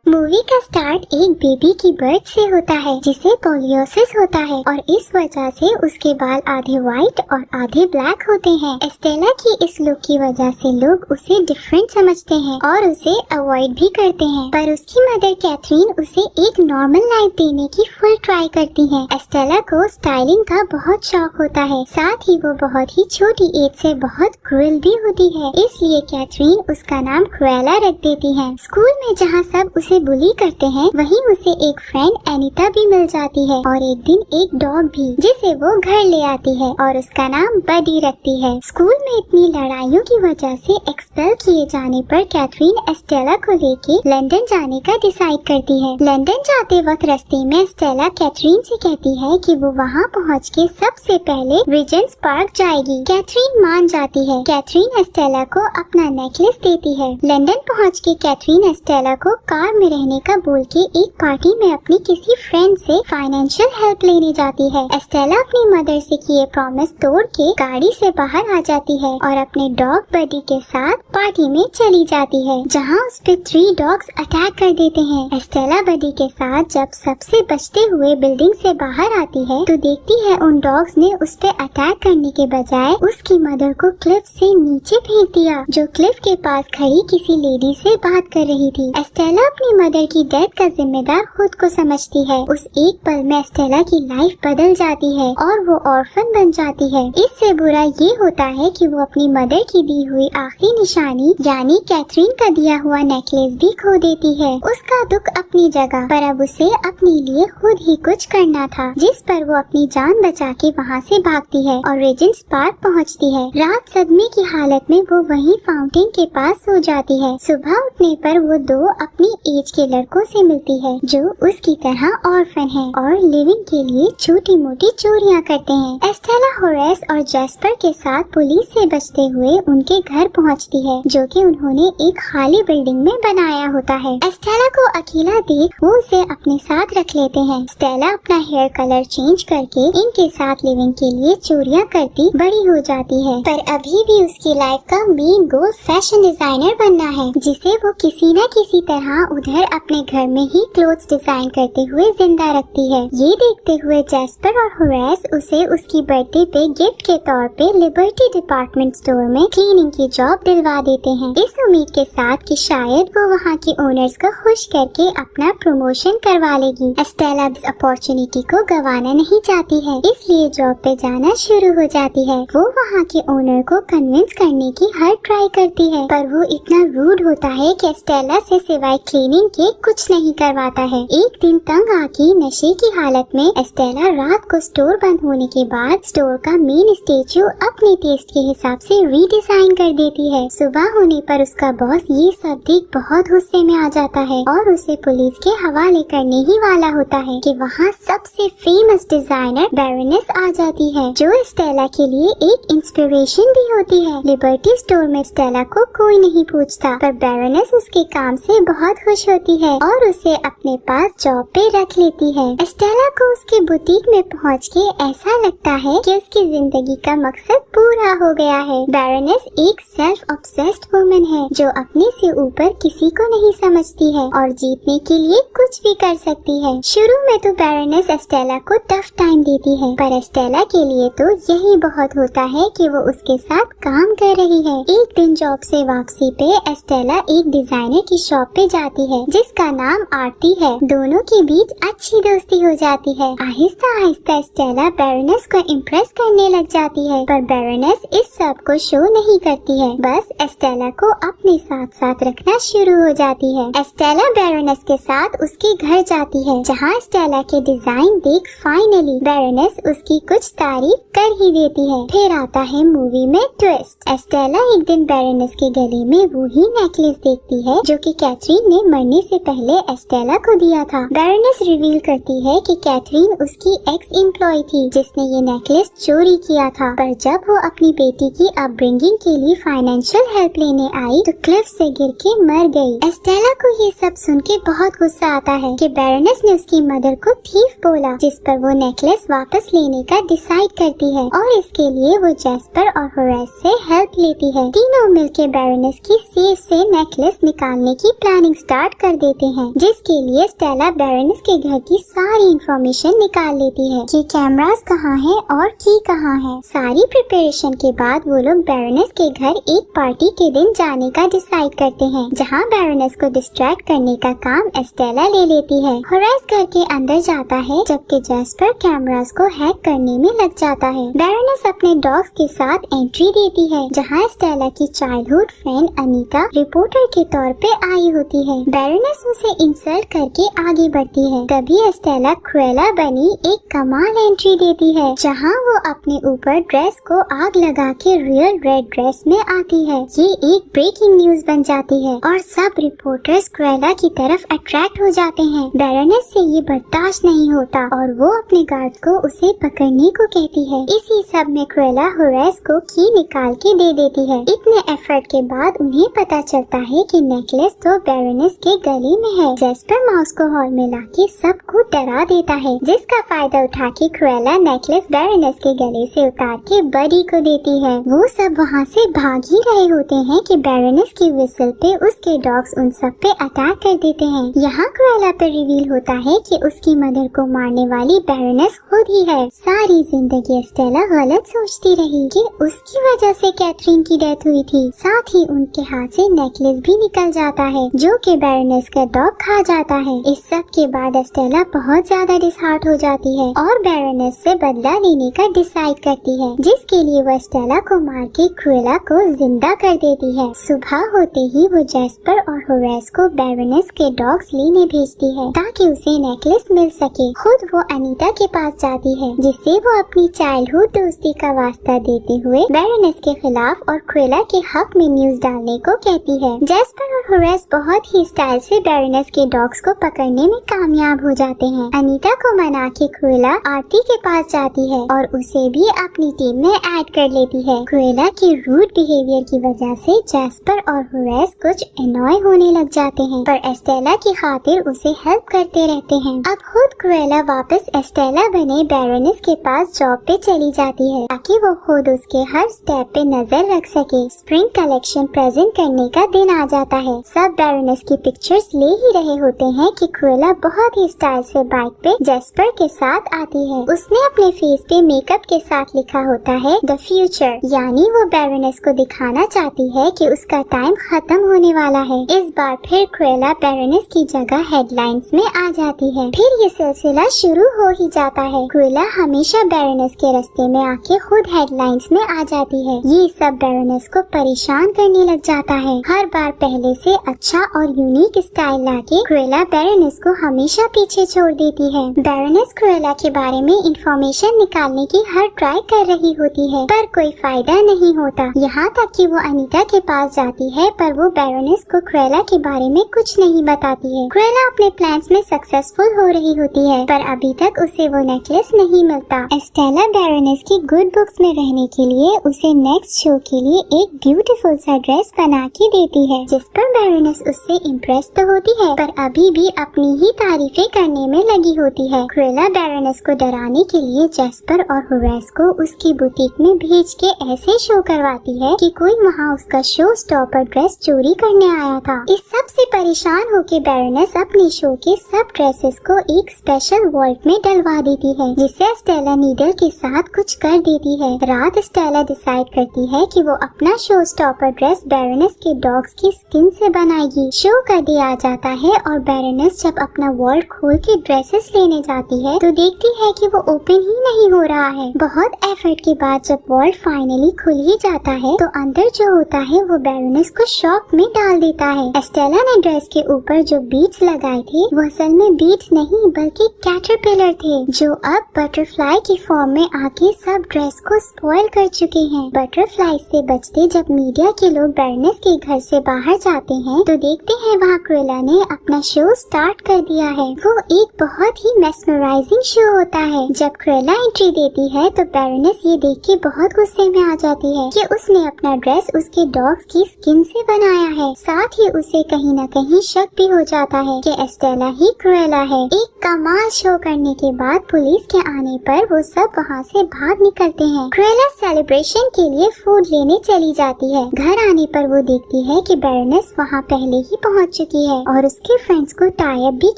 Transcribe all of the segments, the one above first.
Movie का start एक baby की बर्थ से होता है जिसे पोलियोसिस होता है और इस वजह से उसके बाल आधे व्हाइट और आधे ब्लैक होते हैं। एस्टेला की इस लुक की वजह से लोग उसे डिफरेंट समझते हैं और उसे अवॉइड भी करते हैं, पर उसकी मदर कैथरीन उसे एक नॉर्मल लाइफ देने की फुल ट्राई करती हैं। एस्टेला को स्टाइलिंग का बहुत शौक होता है, साथ ही वो बहुत ही छोटी एज से बहुत क्रूएल भी होती है, इसलिए कैथरीन उसका नाम क्रुएला रख देती है। स्कूल में जहाँ सब उसे बुली करते हैं, वहीं उसे एक फ्रेंड एनिता भी मिल जाती है और एक दिन एक डॉग भी, जिसे वो घर ले आती है और उसका नाम बडी रखती है। स्कूल में इतनी लड़ाइयों की वजह से एक्सपेल किए जाने पर कैथरीन एस्टेला को लेके लंदन जाने का डिसाइड करती है। लंदन जाते वक्त रास्ते में एस्टेला कैथरीन से कहती है कि वो वहाँ पहुँच के सबसे पहले रिजेंट्स पार्क जाएगी। कैथरीन मान जाती है। कैथरीन एस्टेला को अपना नेकलेस देती है। लंदन पहुँच के कैथरीन एस्टेला को कार में रहने का बोल के एक पार्टी में अपनी किसी फ्रेंड से फाइनेंशियल हेल्प लेने जाती है। एस्टेला अपनी मदर से किए प्रॉमिस तोड़ के गाड़ी से बाहर आ जाती है और अपने डॉग बडी के साथ पार्टी में चली जाती है, जहां उस पे 3 डॉग्स अटैक कर देते हैं। एस्टेला बडी के साथ जब सबसे बचते हुए बिल्डिंग से बाहर आती है तो देखती है उन डॉग्स ने उस पे अटैक करने के बजाय उसकी मदर को क्लिफ से नीचे फेंक दिया, जो क्लिफ के पास खड़ी किसी लेडी से बात कर रही थी। एस्टेला अपनी मदर की डेथ का जिम्मेदार खुद को समझती है। उस एक पल में एस्टेला की लाइफ बदल जाती है और वो ऑर्फन बन जाती है। इससे बुरा ये होता है कि वो अपनी मदर की दी हुई आखिरी निशानी यानी कैथरीन का दिया हुआ नेकलेस भी खो देती है। उसका दुख अपनी जगह, पर अब उसे अपने लिए खुद ही कुछ करना था, जिस पर वो अपनी जान बचा के वहाँ से भागती है और रेजेंट्स पार्क पहुँचती है। रात सदमे की हालत में वो वहीं फाउंटेन के पास सो जाती है। सुबह उठने पर वो 2 अपनी एज के लड़कों से मिलती है जो उसकी तरह ऑर्फन हैं और लिविंग के लिए छोटी मोटी चोरियां करते हैं। एस्टेला होरेस और जैस्पर के साथ पुलिस से बचते हुए उनके घर पहुंचती है, जो कि उन्होंने एक खाली बिल्डिंग में बनाया होता है। एस्टेला को अकेला देख वो उसे अपने साथ रख लेते हैं। एस्टेला अपना हेयर कलर चेंज करके इनके साथ लिविंग के लिए चोरियां करती बड़ी हो जाती है, पर अभी भी उसकी लाइफ का मेन गोल फैशन डिजाइनर बनना है, जिसे वो किसी न किसी तरह उधर अपने घर में ही क्लोथ्स डिजाइन करते हुए जिंदा रखती है। ये देखते हुए जैस्पर और होरेस उसे उसकी बर्थडे पे गिफ्ट के तौर पे लिबर्टी डिपार्टमेंट स्टोर में क्लीनिंग की जॉब दिलवा देते हैं, इस उम्मीद के साथ कि शायद वो वहाँ के ओनर्स को खुश करके अपना प्रमोशन करवा लेगी। एस्टेला इस अपॉर्चुनिटी को गंवाना नहीं चाहती है, इसलिए जॉब पे जाना शुरू हो जाती है। वो वहाँ के ओनर को कन्विंस करने की हर ट्राई करती है, पर वो इतना रूड होता है कि एस्टेला से सिवाय क्लीनिंग के कुछ नहीं करवाता है। एक दिन तंग आके नशे की हालत में एस्टेला रात को स्टोर बंद होने के बाद स्टोर का मेन स्टेच्यू अपने टेस्ट के हिसाब से रीडिजाइन कर देती है। सुबह होने पर उसका बॉस ये सब देख बहुत गुस्से में आ जाता है और उसे पुलिस के हवाले करने ही वाला होता है कि वहाँ सबसे फेमस डिजाइनर बैरोनेस आ जाती है, जो एस्टेला के लिए एक इंस्पिरेशन भी होती है। लिबर्टी स्टोर में एस्टेला को कोई नहीं पूछता, पर बैरोनेस उसके काम से बहुत खुश होती है और उसे अपने पास जॉब पे रख लेती है। एस्टेला को उसके बुटीक में पहुंच के ऐसा लगता है कि उसकी जिंदगी का मकसद पूरा हो गया है। बैरोनेस एक सेल्फ ऑब्सेस्ड वुमन है जो अपने से ऊपर किसी को नहीं समझती है और जीतने के लिए कुछ भी कर सकती है। शुरू में तो बैरोनेस एस्टेला को टफ टाइम देती है, पर एस्टेला के लिए तो यही बहुत होता है कि वो उसके साथ काम कर रही है। एक दिन जॉब से वापसी पे एस्टेला एक डिजाइनर की शॉप पे जाती है जिसका नाम आरती है। दोनों के बीच अच्छी दोस्ती हो जाती है। आहिस्ता आहिस्ता एस्टेला बैरोनेस को इम्प्रेस करने लग जाती है, पर बैरोनेस इस सब को शो नहीं करती है, बस एस्टेला को अपने साथ साथ रखना शुरू हो जाती है। एस्टेला बैरोनेस के साथ उसके घर जाती है, जहाँ एस्टेला के डिजाइन देख फाइनली बैरोनेस उसकी कुछ तारीफ कर ही देती है। फिर आता है मूवी में ट्विस्ट। एस्टेला एक दिन बैरोनेस के गले में वो ही नेकलेस देखती है जो कि कैथरीन ने मरने से पहले एस्टेला को दिया था। बैरोनेस रिवील करती है कि कैथरीन उसकी एक्स एम्प्लॉय थी जिसने ये नेकलेस चोरी किया था, पर जब वो अपनी बेटी की अपब्रिंगिंग के लिए फाइनेंशियल हेल्प लेने आई तो क्लिफ से गिर के मर गई। एस्टेला को ये सब सुन के बहुत गुस्सा आता है कि बैरोनेस ने उसकी मदर को थीफ बोला, जिस पर वो नेकलेस वापस लेने का डिसाइड करती है और इसके लिए वो जैस्पर और होरेस से हेल्प लेती है। तीनों मिलके बैरोनेस की सेफ से नेकलेस निकालने की प्लानिंग स्टार्ट स्टार्ट कर देते हैं, जिसके लिए स्टेला बैरोनेस के घर की सारी इंफॉर्मेशन निकाल लेती है कि कैमरास कहाँ है और की कहाँ है। सारी प्रिपरेशन के बाद वो लोग बैरोनेस के घर एक पार्टी के दिन जाने का डिसाइड करते हैं, जहाँ बैरोनेस को डिस्ट्रैक्ट करने का काम एस्टेला ले लेती है। होराइस घर के अंदर जाता है, जबकि जैस्पर कैमरास को हैक करने में लग जाता है। बैरोनेस अपने डॉग्स के साथ एंट्री देती है, जहाँ एस्टेला की चाइल्डहुड फ्रेंड अनीता रिपोर्टर के तौर पे आई होती है। बैरोनेस उसे इंसल्ट करके आगे बढ़ती है। तभी एस्टेला क्रुएला बनी एक कमाल एंट्री देती है, जहाँ वो अपने ऊपर ड्रेस को आग लगा के रियल रेड ड्रेस में आती है। ये एक ब्रेकिंग न्यूज बन जाती है और सब रिपोर्टर्स क्रुएला की तरफ अट्रैक्ट हो जाते हैं। बैरोनेस से ये बर्दाश्त नहीं होता और वो अपने गार्ड को उसे पकड़ने को कहती है। इसी सब में क्रुएला होराइस को की निकाल के दे देती है। इतने एफर्ट के बाद उन्हें पता चलता है कि नेकलेस तो बैरोनेस के गले में है। जैस्पर माउस को हॉल में लाके सबको डरा देता है, जिसका फायदा उठा के क्रुएला नेकलेस बैरोनेस के गले से उतार के बडी को देती है। वो सब वहाँ से भाग ही रहे होते हैं कि बैरोनेस की विसल पे उसके डॉग्स उन सब पे अटैक कर देते हैं। यहाँ क्रुएला पे रिवील होता है कि उसकी मदर को मारने वाली बैरोनेस खुद ही है। सारी जिंदगी एस्टेला गलत सोचती रही कि उसकी वजह से कैथरीन की डेथ हुई थी। साथ ही उनके हाथ से नेकलेस भी निकल जाता है, जो कि बैरोनेस का डॉग खा जाता है। इस सब के बाद एस्टेला बहुत ज्यादा डिसहार्ट हो जाती है और बैरोनेस से बदला लेने का डिसाइड करती है, जिसके लिए वो एस्टेला को मार के क्रुएला को जिंदा कर देती है। सुबह होते ही वो जैस्पर और होराइस को बैरोनेस के डॉग्स लेने भेजती है ताकि उसे नेकलेस मिल सके। खुद वो अनीता के पास जाती है, जिससे वो अपनी चाइल्डहुड दोस्ती का वास्ता देते हुए बैरोनेस के खिलाफ और क्रुएला के हक में न्यूज डालने को कहती है। जैस्पर और होराइस बहुत ही स्टाइल से बैरोनेस के डॉग्स को पकड़ने में कामयाब हो जाते हैं। अनीता को मना के क्रुएला आरती के पास जाती है और उसे भी अपनी टीम में ऐड कर लेती है। क्रुएला के रूड बिहेवियर की वजह से जैस्पर और होराइस कुछ एनॉय होने लग जाते हैं, पर एस्टेला की खातिर उसे हेल्प करते रहते हैं। अब खुद क्रुएला वापस एस्टेला बने बैरोनेस के पास जॉब पे चली जाती है, ताकि वो खुद उसके हर स्टेप पे नजर रख सके। स्प्रिंग कलेक्शन प्रेजेंट करने का दिन आ जाता है। सब बैरोनेस की पिक्चर्स ले ही रहे होते हैं कि क्रुएला बहुत ही स्टाइल से बाइक पे जैस्पर के साथ आती है। उसने अपने फेस पे मेकअप के साथ लिखा होता है द फ्यूचर, यानी वो बैरोनेस को दिखाना चाहती है कि उसका टाइम खत्म होने वाला है। इस बार फिर क्रुएला बैरोनेस की जगह हेडलाइंस में आ जाती है। फिर ये सिलसिला शुरू हो ही जाता है। क्रुएला हमेशा बैरोनेस के रास्ते में आके खुद हेडलाइंस में आ जाती है। ये सब बैरोनेस को परेशान करने लग जाता है। हर बार पहले से अच्छा और यूनिक स्टाइल लाके क्रुएला बैरोनेस को हमेशा पीछे छोड़ देती है। बैरोनेस क्रुएला के बारे में इंफॉर्मेशन निकालने की हर ट्राई कर रही होती है, पर कोई फायदा नहीं होता। यहाँ तक कि वो अनीता के पास जाती है, पर वो बैरोनेस को क्रुएला के बारे में कुछ नहीं बताती है। क्रुएला अपने प्लान्स में सक्सेसफुल हो रही होती है, पर अभी तक उसे वो नेकलेस नहीं मिलता। एस्टेला बैरोनेस की गुड बुक्स में रहने के लिए उसे नेक्स्ट शो के लिए एक ब्यूटीफुल सा ड्रेस बना के देती है, जिस पर बैरोनेस उससे इम्प्रेस तो होती है, पर अभी भी अपनी ही तारीफें करने में लगी होती है। क्रुएला बैरोनेस को डराने के लिए जैस्पर और होराइस को उसकी बुटीक में भेज के ऐसे शो करवाती है कि कोई वहाँ उसका शो स्टॉपर ड्रेस चोरी करने आया था। इस सब से परेशान होकर बैरोनेस अपने शो के सब ड्रेसेस को एक स्पेशल वॉल्ट में डलवा देती है, जिसे स्टेला नीडल के साथ कुछ कर देती है। रात स्टेला डिसाइड करती है कि वो अपना शो स्टॉपर ड्रेस बैरोनेस के डॉग्स की स्किन से बनाएगी। शो का डे आ जाता है और बैरोनेस जब अपना वॉल्ट खोल के ड्रेसेस लेने जाती है तो देखती है कि वो ओपन ही नहीं हो रहा है। बहुत एफर्ट के बाद जब वॉल्ट फाइनली खुल ही जाता है तो अंदर जो होता है वो बैरोनेस को शॉक में डाल देता है। एस्टेला ने ड्रेस के ऊपर जो बीड्स लगाए थे वो असल में बीड्स नहीं बल्कि कैटरपिलर थे, जो अब बटरफ्लाई की फॉर्म में आके सब ड्रेस को स्पॉइल कर चुके हैं। बटरफ्लाई से बचते जब मीडिया के लोग बैरोनेस के घर से बाहर जाते हैं तो देखते हैं वहाँ क्रुएला ने अपना शो स्टार्ट कर दिया है। वो एक बहुत ही मेस्मराइजिंग शो होता है। जब क्रुएला एंट्री देती है तो बैरोनेस ये देख के बहुत गुस्से में आ जाती है कि उसने अपना ड्रेस उसके डॉग्स की स्किन से बनाया है। साथ ही उसे कहीं न कहीं शक भी हो जाता है कि एस्टेला ही क्रुएला है। एक कमाल शो करने के बाद पुलिस के आने पर वो सब वहाँ से भाग निकलते हैं। क्रुएला सेलिब्रेशन के लिए फूड लेने चली जाती है। घर आने पर वो देखती है कि बैरोनेस वहाँ पहले ही पहुँच चुकी है और उसके फ्रेंड्स को टाई अप भी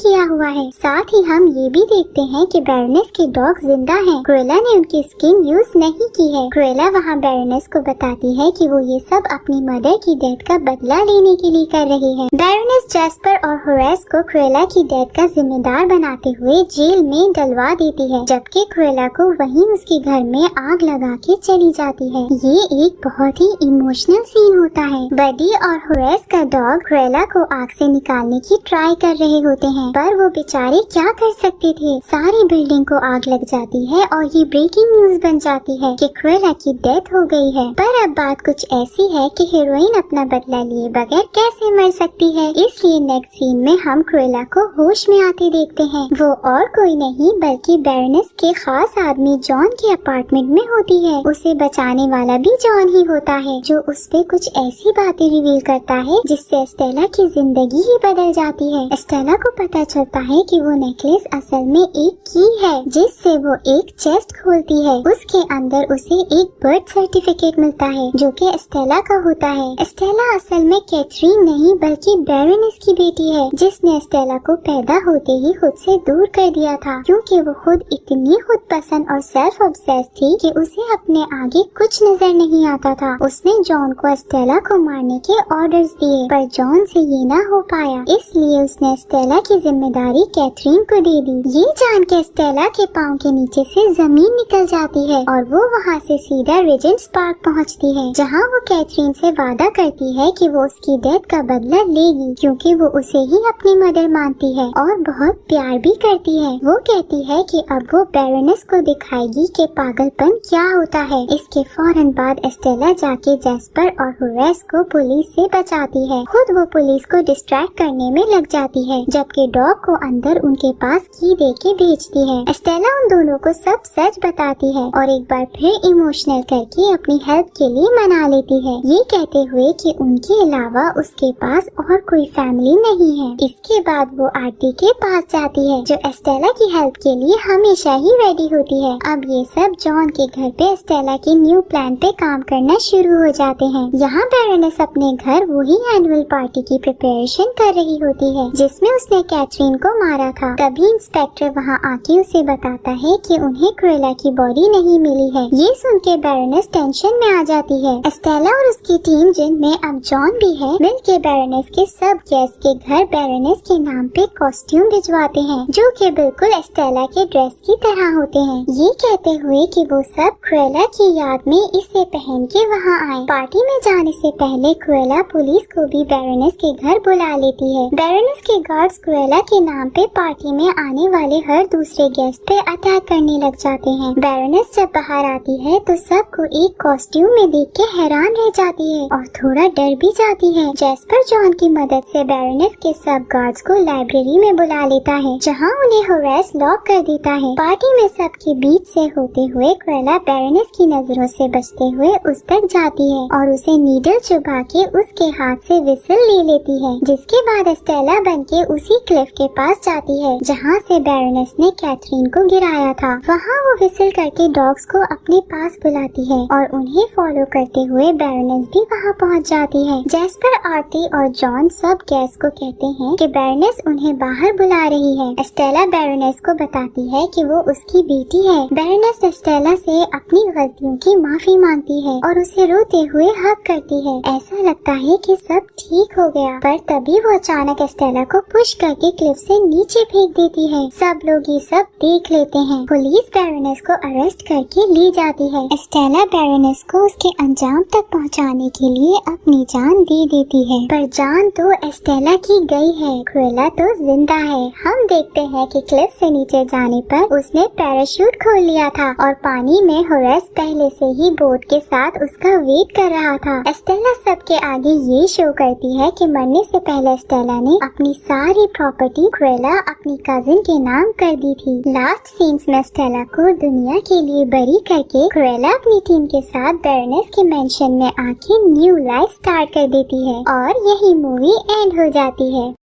किया हुआ है। साथ ही हम ये भी देखते हैं कि बैरोनेस के डॉग जिंदा हैं। क्रुएला ने उनकी स्किन यूज नहीं की है। क्रुएला वहाँ बैरोनेस को बताती है कि वो ये सब अपनी मदर की डेथ का बदला लेने के लिए कर रही है। बैरोनेस जैस्पर और होरेस को क्रुएला की डेथ का जिम्मेदार बनाते हुए जेल में डलवा देती है, जबकि क्रुएला को वहीं उसके घर में आग लगा के चली जाती है। ये एक बहुत ही इमोशनल सीन होता है। बडी और होरेस का डॉग क्रुएला को आग से निकालने की ट्राई कर रहे होते हैं, पर वो बेचारे क्या कर सकते थे। सारी बिल्डिंग को आग लग जाती है और ये ब्रेकिंग न्यूज बन जाती है कि क्रुएला की डेथ हो गई है। पर अब बात कुछ ऐसी है कि हीरोइन अपना बदला लिए बगैर कैसे मर सकती है। इसलिए नेक्स्ट सीन में हम क्रुएला को होश में आते देखते हैं। वो और कोई नहीं बल्कि बैरोनेस के खास आदमी जॉन के अपार्टमेंट में होती है। उसे बचाने वाला भी जॉन ही होता है, जो उस पे कुछ ऐसी बातें रिवील करता है जिससे स्टेला की जिंदगी ही बदल जाती है। स्टेला को पता चलता है कि वो नेकलेस असल में एक की है, जिससे वो एक चेस्ट खोलती है। उसके अंदर उसे एक बर्थ सर्टिफिकेट मिलता है जो कि स्टेला का होता है। स्टेला असल में कैथरीन नहीं बल्कि बैरोनेस की बेटी है, जिसने स्टेला को पैदा होते ही खुद से दूर कर दिया था, क्योंकि वो खुद इतनी खुद पसंद और सेल्फ ऑब्सेस्ड थी कि उसे अपने आगे कुछ नजर नहीं आता था। उसने जॉन को स्टेला को मारने के ऑर्डर्स दिए, पर जॉन से ये ना हो पाया, इसलिए उसने स्टेला की जिम्मेदारी कैथरीन को दे दी। ये जान के स्टेला के पाँव के नीचे से जमीन निकल जाती है और वो वहाँ से सीधा रेजेंट्स पार्क पहुँचती है, जहाँ वो कैथरीन से वादा करती है कि वो उसकी डेथ का बदला लेगी, क्योंकि वो उसे ही अपनी मदर मानती है और बहुत प्यार भी करती है। वो कहती है कि अब वो बैरोनेस को दिखाएगी कि पागलपन क्या होता है। इसके फौरन बाद स्टेला जाके जैस्पर और होरेस को पुलिस से बचाती है। खुद वो पुलिस को डिस्ट्रैक्ट करने में लग जाती है, जबकि डॉग को अंदर उनके पास की दे के भेजती है। स्टेला उन दोनों को सब सच बताती है और एक बार फिर इमोशनल करके अपनी हेल्प के लिए मना लेती है, ये कहते हुए कि उनके अलावा उसके पास और कोई फैमिली नहीं है। इसके बाद वो आरती के पास जाती है, जो स्टेला की हेल्प के लिए हमेशा ही रेडी होती है। अब ये सब जॉन के घर पे स्टेला के न्यू प्लान पे काम करना शुरू हो जाते हैं। यहाँ बैरोनेस अपने घर वही एनुअल पार्टी की प्रिपरेशन कर रही होती है, जिसमें उसने कैथरीन को मारा था। तभी इंस्पेक्टर वहाँ आके उसे बताता है कि उन्हें क्रुएला की बॉडी नहीं मिली है। ये सुन के बैरोनेस टेंशन में आ जाती है। स्टेला और उसकी टीम, जिनमें अब जॉन भी है, मिलके बैरोनेस के सब गेस्ट के घर बैरोनेस के नाम पे कॉस्ट्यूम भिजवाते हैं, जो कि बिल्कुल स्टेला के ड्रेस की तरह होते हैं, ये कहते हुए कि वो सब क्रुएला की याद में इसे पहन के वहाँ आए। पार्टी में जाने से पहले क्रुएला पुलिस को भी बैरोनेस के घर बुला लेती है। बैरोनेस के गार्ड्स क्रुएला के नाम पे पार्टी में आने वाले हर दूसरे गेस्ट पे अटैक करने लग जाते हैं। बैरोनेस जब बाहर आती है तो सबको एक कॉस्ट्यूम में देख के हैरान रह जाती है और थोड़ा डर भी जाती है। जैस्पर जॉन की मदद से बैरोनेस के सब गार्ड्स को लाइब्रेरी में बुला लेता है, जहाँ उन्हें होरेस लॉक कर देता है। पार्टी में सबके बीच से होते हुए क्रुएला बैरोनेस की नजरों से बचते हुए उस तक जाती है और उसे नीडल चुभा के उसके हाथ से विसल ले लेती है, जिसके बाद स्टेला बनके उसी क्लिफ के पास जाती है जहाँ से बैरोनेस ने कैथरीन को गिराया था। वहाँ वो विसल करके डॉग्स को अपने पास बुलाती है और उन्हें फॉलो करते हुए बैरोनेस भी वहाँ पहुँच जाती है। जैस्पर, आरती और जॉन सब गेस्ट को कहते हैं कि बैरोनेस उन्हें बाहर बुला रही है। स्टेला बैरोनेस को बताती है कि वो उसकी बेटी है। बैरोनेस स्टेला से अपनी गलतियों की माफी मांगती है और उसे रोते हुए हग करती है। ऐसा लगता है कि सब ठीक हो गया, पर तभी वो अचानक स्टेला को पुश करके क्लिफ से नीचे फेंक देती है। सब लोग ये सब देख लेते हैं। पुलिस बैरोनेस को अरेस्ट करके ले जाती है। स्टेला बैरोनेस को उसके अंजाम तक पहुंचाने के लिए अपनी जान दे देती है, पर जान तो स्टेला की गई है, क्रुएला तो जिंदा है। हम देखते हैं कि क्लिफ से नीचे जाने पर उसने पैराशूट खोल लिया था और पानी में होरेस पहले से ही बोट के साथ उसका वेट कर रहा था। स्टेला सबके आगे ये शो करती है कि मरने से पहले स्टेला ने अपनी सारी प्रॉपर्टी क्रुएला अपनी कजिन के नाम कर दी थी। लास्ट सीन्स में स्टेला को दुनिया के लिए बरी करके क्रुएला अपनी टीम के साथ बैरोनेस के मेंशन में आके न्यू लाइफ स्टार्ट कर देती है और यही मूवी एंड हो जाती है।